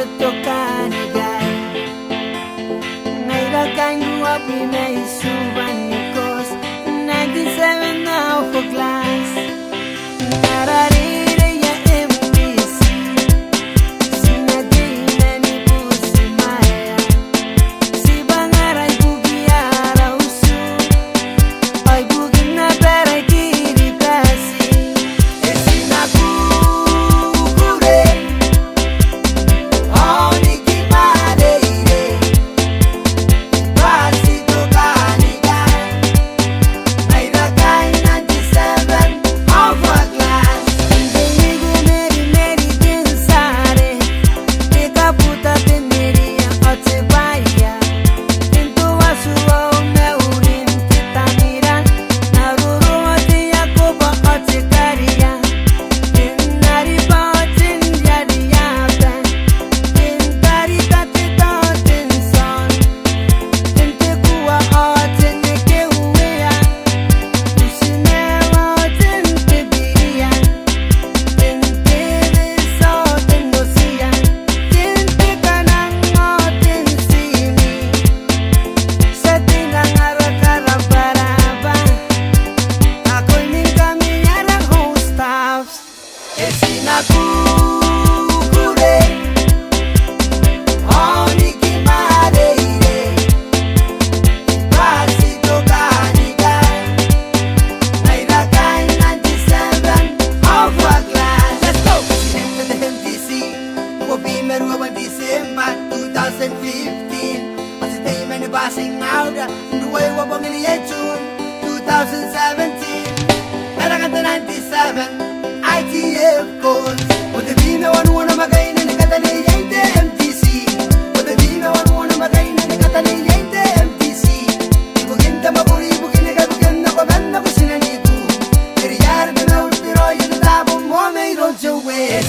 tokani guy. Naira kind grew up in a Subanicos. 97 now for glass. Nararire ya MPC. Sinagina ni busi maya. Si bangaray bugiara usu. Ay bugin na beray kiri kasi. December 2015, as the day many passing out, and the way we're in June 2017. And I got the 97 ITF codes. With the Vino one of my gain and the Catalan MTC. With the Vino one of my gain and the Catalan MTC. People get them a bully, booking a gun, the Pavanda Pusinaniku. The yard and out the Roy and the Dabo, more made on your way.